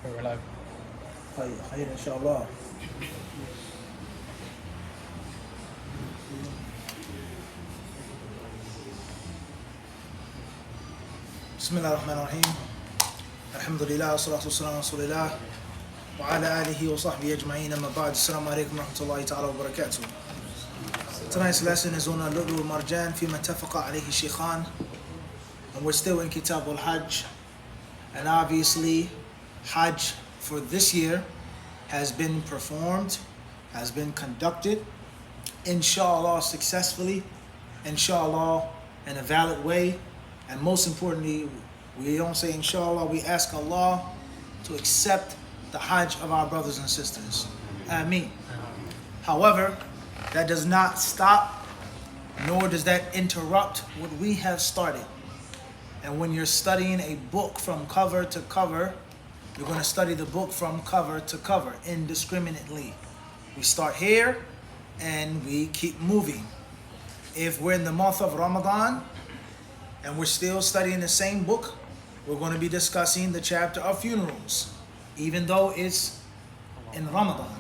We're live. خير إن شاء الله. بسم الله الرحمن الرحيم. الحمد لله والصلاة والسلام على رسول الله وعلى آله وصحبه أجمعين. أما بعد. السلام عليكم ورحمة الله تعالى وبركاته. Tonight's lesson is on Lu Lu Wal Marjan فيما اتفق عليه الشيخان, and we're still in Kitab al-Hajj. And obviously, Hajj for this year has been performed, has been conducted, inshallah successfully, inshallah in a valid way, and most importantly, we don't say inshallah, we ask Allah to accept the Hajj of our brothers and sisters. Ameen. However, that does not stop, nor does that interrupt what we have started. And when you're studying a book from cover to cover, you're going to study the book from cover to cover indiscriminately. We start here and we keep moving. If we're in the month of Ramadan and we're still studying the same book, we're going to be discussing the chapter of funerals, even though it's in Ramadan.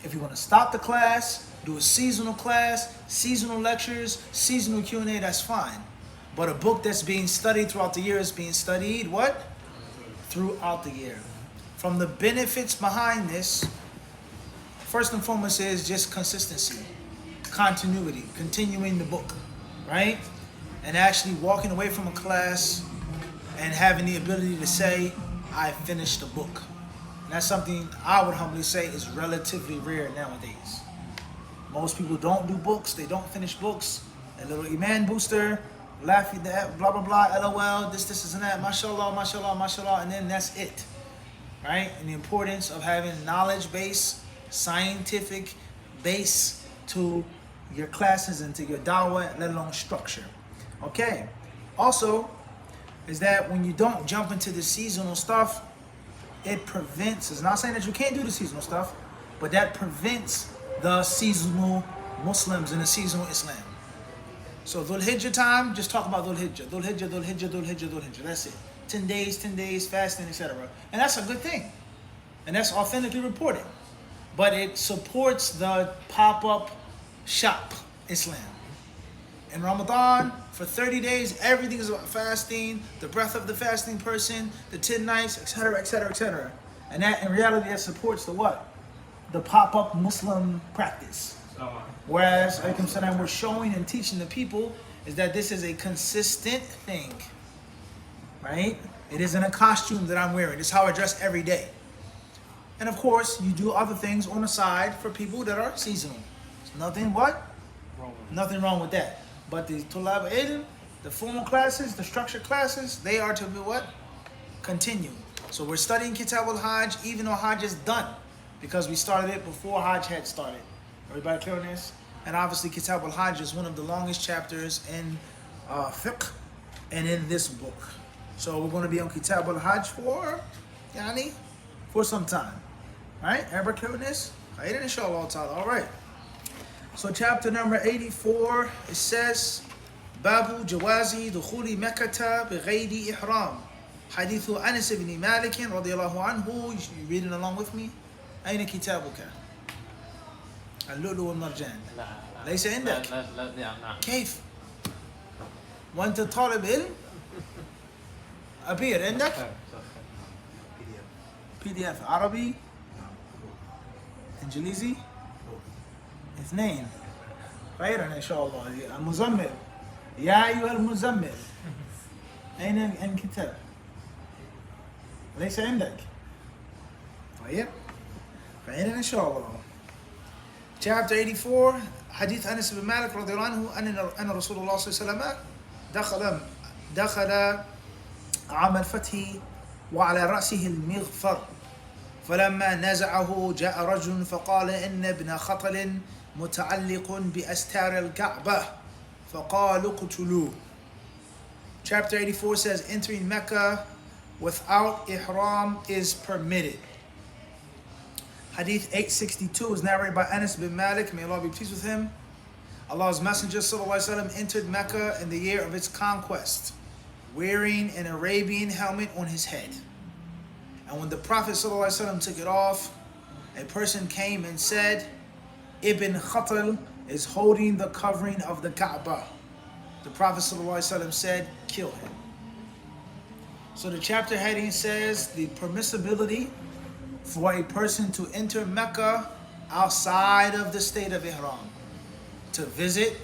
If you want to stop the class, do a seasonal class, seasonal lectures, seasonal Q&A, that's fine. But a book that's being studied throughout the year is being studied, what? Throughout the year. From the benefits behind this, first and foremost is just consistency, continuity, continuing the book, right? And actually walking away from a class and having the ability to say, I finished the book. And that's something I would humbly say is relatively rare nowadays. Most people don't do books, they don't finish books. A little Iman booster, laughing that, blah, blah, blah, LOL, this, and that, mashallah, mashallah, mashallah, and then that's it, right? And the importance of having knowledge base, scientific base to your classes and to your dawah, let alone structure. Okay. Also, is that when you don't jump into the seasonal stuff, it prevents, it's not saying that you can't do the seasonal stuff, but that prevents the seasonal Muslims and the seasonal Islam. So Dhul Hijjah time, just talk about Dhul Hijjah. Dhul Hijjah, Dhul Hijjah, Dhul Hijjah, Dhul Hijjah. That's it. 10 days, fasting, etc. And that's a good thing. And that's authentically reported. But it supports the pop-up shop Islam. In Ramadan, for 30 days, everything is about fasting, the breath of the fasting person, the 10 nights, etc., etc., etc. And that, in reality, that supports the what? The pop-up Muslim practice. Whereas, we're showing and teaching the people is that this is a consistent thing, right? It isn't a costume that I'm wearing. It's how I dress every day. And of course, you do other things on the side for people that are seasonal. There's nothing what? Nothing wrong with that. But the Tulab Ilm, the formal classes, the structured classes, they are to be what? Continue. So we're studying Kitab al-Hajj even though Hajj is done, because we started it before Hajj had started. Everybody clear on this? And obviously Kitab al-Hajj is one of the longest chapters in fiqh and in this book. So we're going to be on Kitab al-Hajj for some time. Right? Everybody clear on this? Inshallah ta'ala. All right. So chapter number 84, it says, Babu Jawazi Dukhuli Mekkata Bighayri Ihram. Hadithu Anas ibn Malik radiyallahu anhu. You reading along with me? أين كتابك؟ اللؤلؤ والمرجان. ليس عندك؟ لا. كيف؟ وأنت طالب علم؟ أبير عندك؟ PDF عربي؟ إنجليزي؟ اثنين. خيرا إن شاء الله. المزمل. يا أيها المزمل. أين الكتاب؟ ليس عندك؟ طيب. خيرا إن شاء الله. Chapter 84, Hadith Anas ibn Malik radiyallahu anhu أن رسول الله صلى الله عليه وسلم دخل عام الفتح وعلى رأسه المغفر فلما نزعه جاء رجل فقال إن ابن خطل متعلق بأستار الكعبة فقالوا اقتلوه. Chapter 84 says entering Mecca without ihram is permitted. Hadith 862 is narrated by Anas bin Malik, may Allah be pleased with him. Allah's Messenger ﷺ entered Mecca in the year of its conquest, wearing an Arabian helmet on his head. And when the Prophet ﷺ took it off, a person came and said, Ibn Khatal is holding the covering of the Kaaba. The Prophet ﷺ said, kill him. So the chapter heading says the permissibility for a person to enter Mecca outside of the state of ihram, to visit,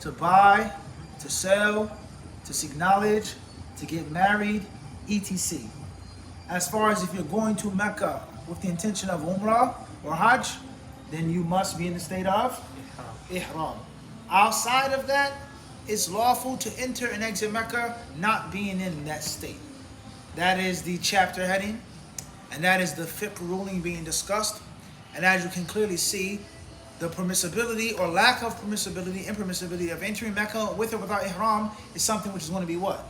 to buy, to sell, to seek knowledge, to get married, etc. As far as if you're going to Mecca with the intention of Umrah or Hajj, then you must be in the state of ihram. Outside of that, it's lawful to enter and exit Mecca not being in that state. That is the chapter heading, and that is the fiqh ruling being discussed. And as you can clearly see, the permissibility or lack of permissibility, impermissibility of entering Mecca with or without ihram is something which is going to be what?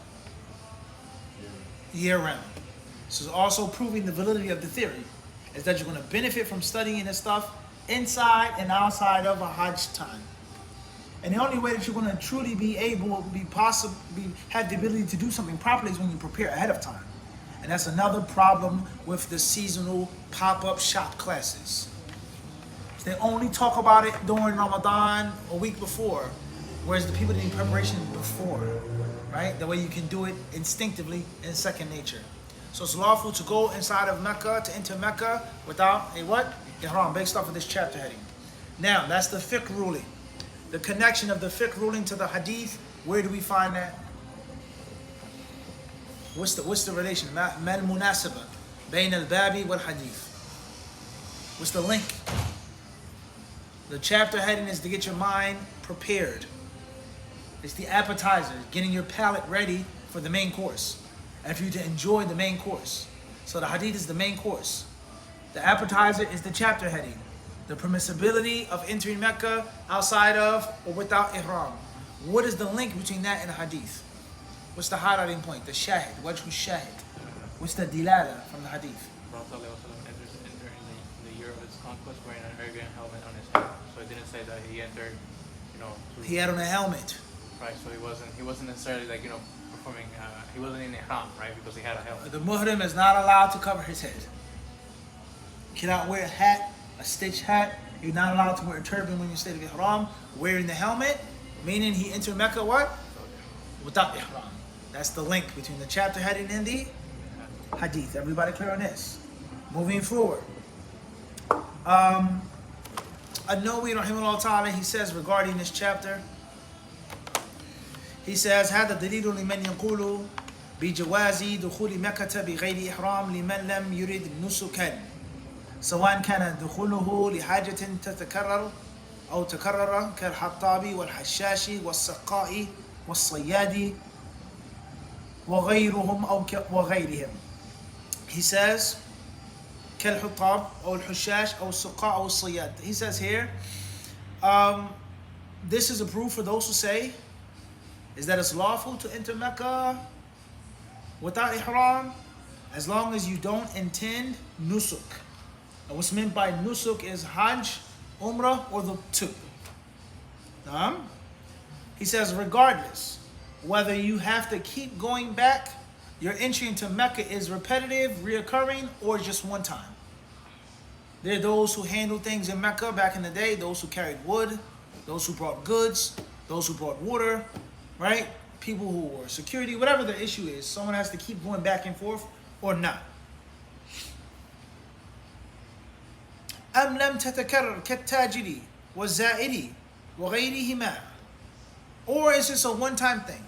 Year round. This is also proving the validity of the theory, is that you're going to benefit from studying this stuff inside and outside of a Hajj time. And the only way that you're going to truly be able, have the ability to do something properly is when you prepare ahead of time. And that's another problem with the seasonal pop-up shop classes. They only talk about it during Ramadan a week before, whereas the people need preparation before, right? That way you can do it instinctively in second nature. So it's lawful to go inside of Mecca, to enter Mecca without a what? Ihram, based off of this chapter heading. Now, that's the fiqh ruling. The connection of the fiqh ruling to the hadith, where do we find that? What's the relation? Mal munasaba bain al-babi wal hadith. What's the link? The chapter heading is to get your mind prepared. It's the appetizer, getting your palate ready for the main course, and for you to enjoy the main course. So the hadith is the main course. The appetizer is the chapter heading. The permissibility of entering Mecca outside of or without ihram. What is the link between that and the hadith? What's the highlighting point? The shahid. Wajhu shahid. What's the dilala from the hadith? Prophet entered in the year of his conquest wearing an Arabian helmet on his head. So it didn't say that he entered, He had on a helmet. Right, so he wasn't necessarily performing, he wasn't in ihram, right, because he had a helmet. The muhrim is not allowed to cover his head. He cannot wear a hat, a stitched hat. You're not allowed to wear a turban when you're in state of ihram. Wearing the helmet, meaning he entered Mecca what? Without ihram. That's the link between the chapter heading and the hadith. Everybody clear on this? Moving forward. An-Nawawi rahimahullah ta'ala, he says regarding this chapter, he says, هذا دليل لمن يقول بجواز دخول مكة بغير إحرام لمن لم يرد نسكا سواء كان دخوله لحاجة تتكرر أو تكرر كالحطاب والحشاش والسقاء والصياد وغيرهم أو وغيرهم. He says كالحطاب أو الحشاش أو السقاء أو الصياد. He says here, this is a proof for those who say is that it's lawful to enter Mecca without ihram as long as you don't intend nusuk. And what's meant by nusuk is Hajj, Umrah, or the two. He says regardless whether you have to keep going back, your entry into Mecca is repetitive, reoccurring, or just one time. There are those who handled things in Mecca back in the day, those who carried wood, those who brought goods, those who brought water, right? People who were security, whatever the issue is, someone has to keep going back and forth or not. أم لم تتكرر كالتاجر والزائر وغيرهما. Or is this a one-time thing?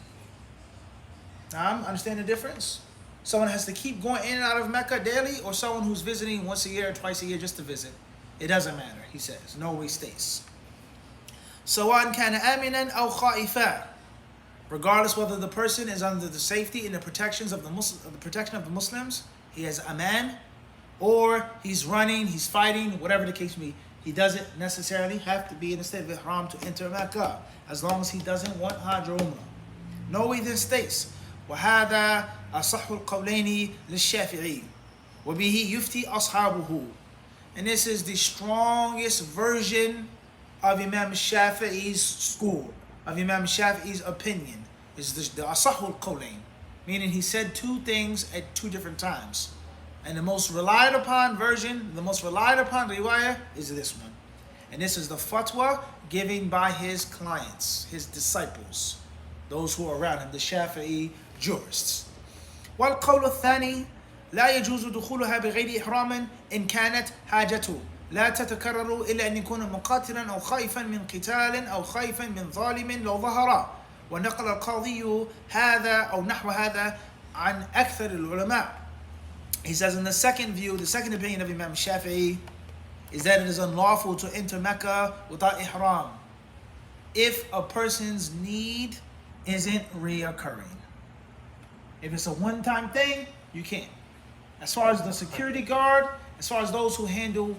Understand the difference? Someone has to keep going in and out of Mecca daily, or someone who's visiting once a year or twice a year just to visit. It doesn't matter, he says. Norway states. سواء كان آمنا أو خائفا. Regardless whether the person is under the safety and the protection of the Muslims, he has aman, or he's running, he's fighting, whatever the case may be. He doesn't necessarily have to be in the state of ihram to enter Mecca, as long as he doesn't want Hajj or Umrah. Norway then states, وهذا أصح القولين للشافعي وبه يفتي أصحابه. And this is the strongest version of Imam Shafi'i's school, of Imam Shafi'i's opinion, is the Asahul Qawlain, meaning he said two things at two different times. And the most relied upon version, the most relied upon riwayah is this one. And this is the fatwa given by his clients, his disciples, those who are around him, the Shafi'i jurists. والقول الثاني لا يجوز دخولها بغير إحرام إن كانت حاجته لا تتكرر إلا أن يكون مقاتلا أو خائفا من قتال أو خائفا من ظالم لو ظهر ونقل القاضي هذا أو نحو هذا عن أكثر العلماء. He says in the second view, the second opinion of Imam Shafi'i is that it is unlawful to enter Mecca without ihram if a person's need isn't reoccurring. If it's a one-time thing, you can't. As far as the security guard, as far as those who handle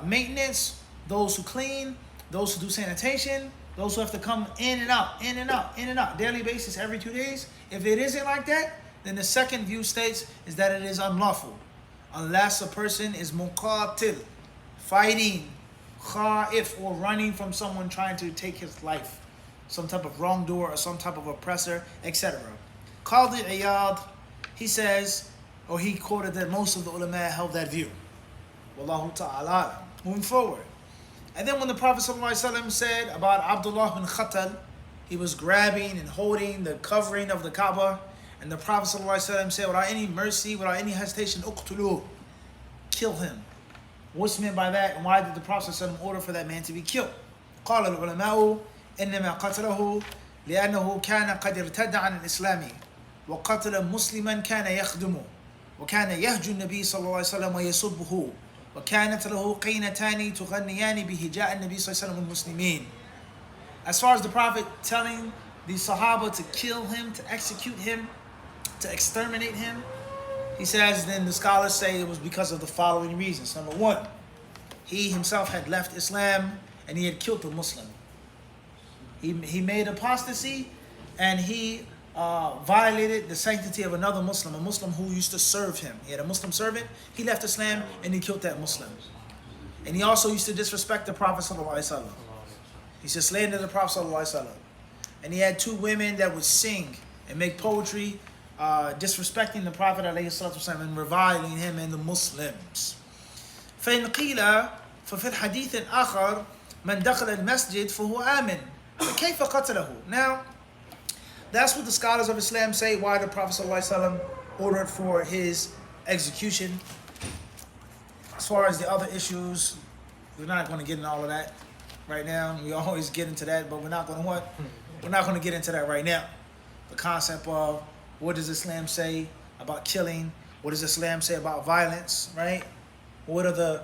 maintenance, those who clean, those who do sanitation, those who have to come in and out, in and out, in and out, daily basis every 2 days, if it isn't like that, then the second view states is that it is unlawful unless a person is muqatil, fighting, khaif, or running from someone trying to take his life, some type of wrongdoer or some type of oppressor, etc. Qadi Iyad, he says, or he quoted that most of the ulama held that view. Wallahu ta'ala. Moving forward. And then when the Prophet ﷺ said about Abdullah bin Khatal, he was grabbing and holding the covering of the Kaaba, and the Prophet ﷺ said, without any mercy, without any hesitation, uqtulu, kill him. What's meant by that, and why did the Prophet ﷺ order for that man to be killed? قال العلماء إنما قتله لأنه كان قد ارتد عن الإسلام وقتل مسلما كان يخدمه وكان يهجو النبي صلى الله عليه وسلم ويسبه وكانت له قينتان تغنيان بهجاء النبي صلى الله عليه وسلم المسلمين. As far as the Prophet telling the Sahaba to kill him, to execute him, to exterminate him, he says, then the scholars say it was because of the following reasons. Number one, he himself had left Islam and he had killed a Muslim. He made apostasy and he violated the sanctity of another Muslim, a Muslim who used to serve him. He had a Muslim servant, he left Islam and he killed that Muslim. And he also used to disrespect the Prophet ﷺ. He used to slander the Prophet ﷺ. And he had 2 women that would sing and make poetry, disrespecting the Prophet ﷺ and reviling him and the Muslims. فإن قيل ففي الحديث الآخر من دخل المسجد فهو آمن فكيف قتله. Now, that's what the scholars of Islam say why the Prophet ﷺ ordered for his execution. As far as the other issues, we're not going to get into all of that right now. We always get into that, but we're not going to what? We're not going to get into that right now. The concept of what does Islam say about killing? What does Islam say about violence, right? What are the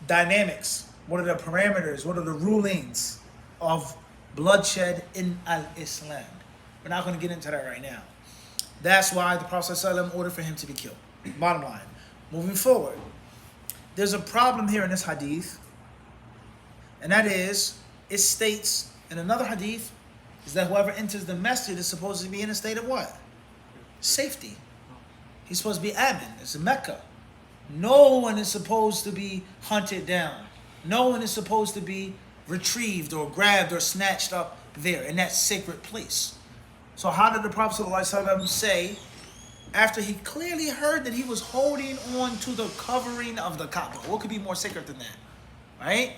dynamics? What are the parameters? What are the rulings of bloodshed in al-Islam? We're not going to get into that right now. That's why the Prophet ﷺ ordered for him to be killed. Bottom line. Moving forward. There's a problem here in this hadith. And that is, it states in another hadith, is that whoever enters the masjid is supposed to be in a state of what? Safety. He's supposed to be amin. It's in Mecca. No one is supposed to be hunted down. No one is supposed to be retrieved or grabbed or snatched up there in that sacred place. So how did the Prophet ﷺ say, after he clearly heard that he was holding on to the covering of the Kaaba? What could be more sacred than that? Right?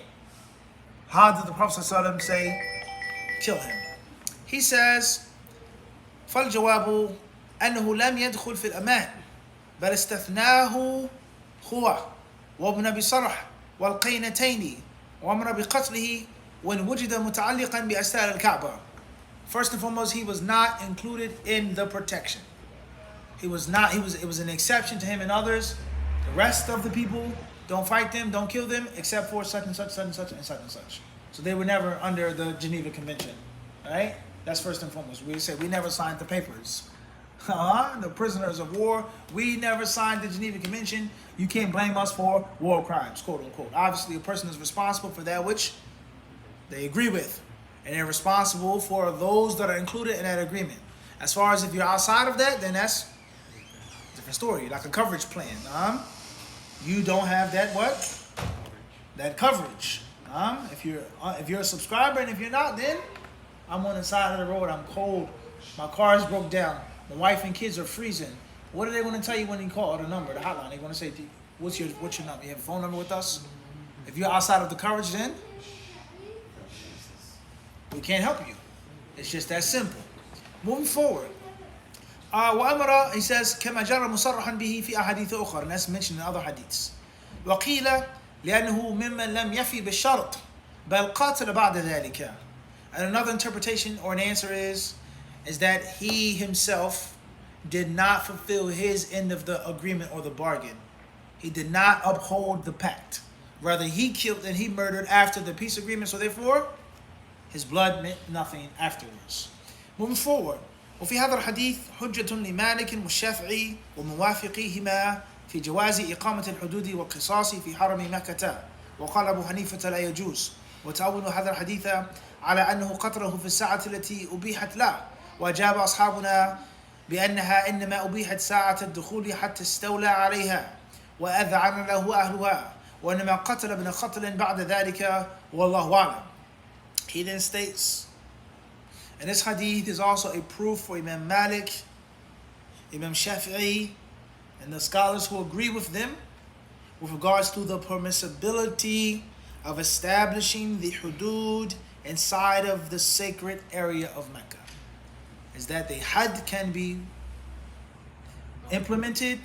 How did the Prophet ﷺ say, kill him? He says, فالجواب أنه لم يدخل في الأمان بل استثناه هو وابن بصرح والقينتين وأمر بقتله وإن وجد متعلقا بأستار الكعبة. First and foremost, he was not included in the protection. It was an exception to him and others. The rest of the people, don't fight them, don't kill them, except for such and such, such and such, and such and such. So they were never under the Geneva Convention. Alright? That's first and foremost. We say we never signed the papers. The prisoners of war, we never signed the Geneva Convention. You can't blame us for war crimes, quote unquote. Obviously, a person is responsible for that which they agree with. And they're responsible for those that are included in that agreement. As far as if you're outside of that, then that's a different story, like a coverage plan. You don't have that what? That coverage. If you're a subscriber, and if you're not, then I'm on the side of the road, I'm cold, my car is broke down, my wife and kids are freezing, What are they going to tell you when you call the number, the hotline? They're going to say, what's your number? You have a phone number with us? If you're outside of the coverage, then we can't help you. It's just that simple. Moving forward. وأمر, he says, كما جرى مصرحا به في أحاديث أخرى, and that's mentioned in other hadiths. وقيل لأنه ممن لم يفي بالشرط بل قاتل بعد ذلك. And another interpretation or an answer is that he himself did not fulfill his end of the agreement or the bargain. He did not uphold the pact. Rather, he killed and he murdered after the peace agreement, so therefore, his blood meant nothing afterwards. Moving forward. وفي هذا الحديث حجة لمالك والشافعي وموافقيهما في جواز إقامة الحدود والقصاص في حرم مكة، وقال أبو حنيفة لا يجوز، وتأول هذا الحديث على أنه قتله في الساعة التي أبيحت له، وأجاب أصحابنا بأنها إنما أبيحت ساعة الدخول حتى استولى عليها وأذعن له أهلها، وإنما قتل ابن قتل بعد ذلك والله أعلم. He then states, and this hadith is also a proof for Imam Malik, Imam Shafi'i, and the scholars who agree with them with regards to the permissibility of establishing the hudud inside of the sacred area of Mecca. Is that the had can be implemented,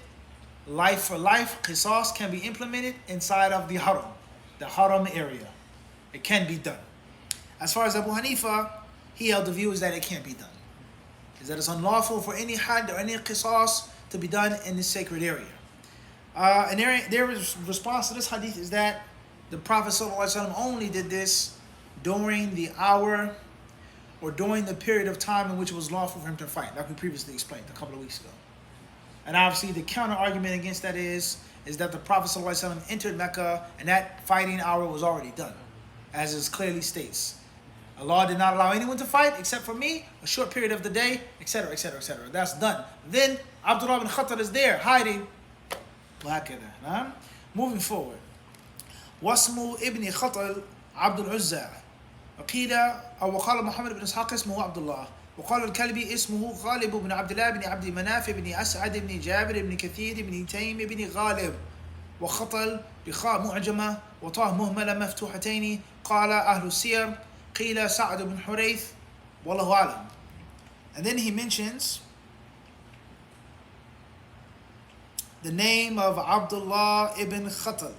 life for life, qisas can be implemented inside of the haram area. It can be done. As far as Abu Hanifa, he held the view is that it can't be done. Is that it's unlawful for any had or any qisas to be done in this sacred area. And their response to this hadith is that the Prophet ﷺ only did this during the hour or during the period of time in which it was lawful for him to fight, like we previously explained a couple of weeks ago. And obviously the counter argument against that is that the Prophet ﷺ entered Mecca and that fighting hour was already done, as it clearly states. Allah did not allow anyone to fight except for me, a short period of the day, etc., etc., etc. That's done. Then Abdullah bin Khattab is there, hiding. Moving forward. واسم ابن خطل عبد العزى. وقيل أو وقال محمد بن إسحاق اسمه عبد الله. وقال الكلبي اسمه غالب بن عبد الله بن عبد مناف بن أسعد بن جابر بن كثير بن تيم بن غالب. وخطل بخاء معجمة وطاء مهملة مفتوحتين. قال أهل السير قيل سعد بن حريث والله أعلم. And then he mentions the name of Abdullah ibn Khatl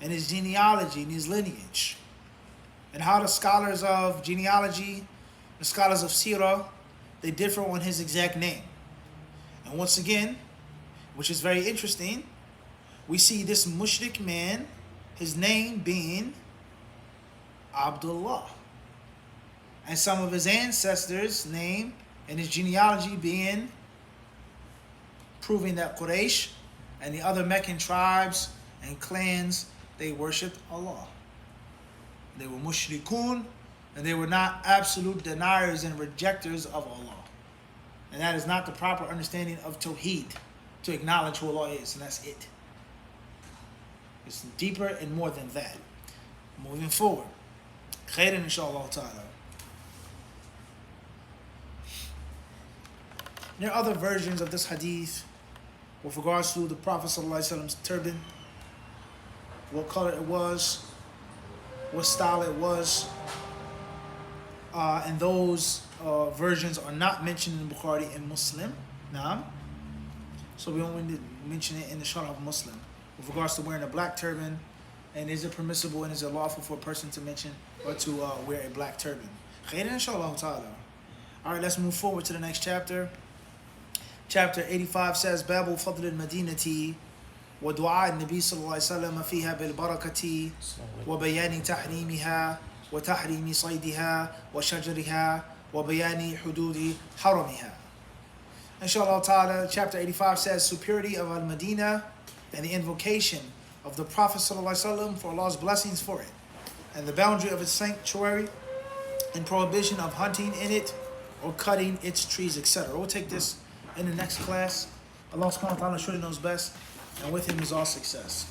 and his genealogy and his lineage, and how the scholars of genealogy, the scholars of Sirah, they differ on his exact name. And once again, which is very interesting, we see this mushrik man, his name being Abdullah, and some of his ancestors' name and his genealogy being proving that Quraysh and the other Meccan tribes and clans, they worshipped Allah. They were mushrikun, and they were not absolute deniers and rejectors of Allah. And that is not the proper understanding of Tawheed, to acknowledge who Allah is, and that's it. It's deeper and more than that. Moving forward. Khairan inshaAllah ta'ala. There are other versions of this hadith with regards to the Prophet ﷺ's turban, what color it was, what style it was, and those versions are not mentioned in Bukhari and Muslim. Naam. So we only mention it in the Sharh of Muslim with regards to wearing a black turban, and is it permissible and is it lawful for a person to mention or to wear a black turban. Khairan inshaAllah ta'ala. Alright, let's move forward to the next chapter. Chapter 85 says, Babu Fadl al-Madinati wa du'a al-Nabi sallallahu alayhi wa sallam fiha bil-barakati wa bayani tahrimiha wa tahrimi saydiha wa shajariha wa bayani hududi haramiha. Inshallah ta'ala, chapter 85 says, superiority of al-Madinah and the invocation of the Prophet sallallahu alayhi wa sallam for Allah's blessings for it, and the boundary of its sanctuary and prohibition of hunting in it or cutting its trees, etc. We'll take this in the next class. Allah subhanahu wa ta'ala surely knows best, and with him is all success.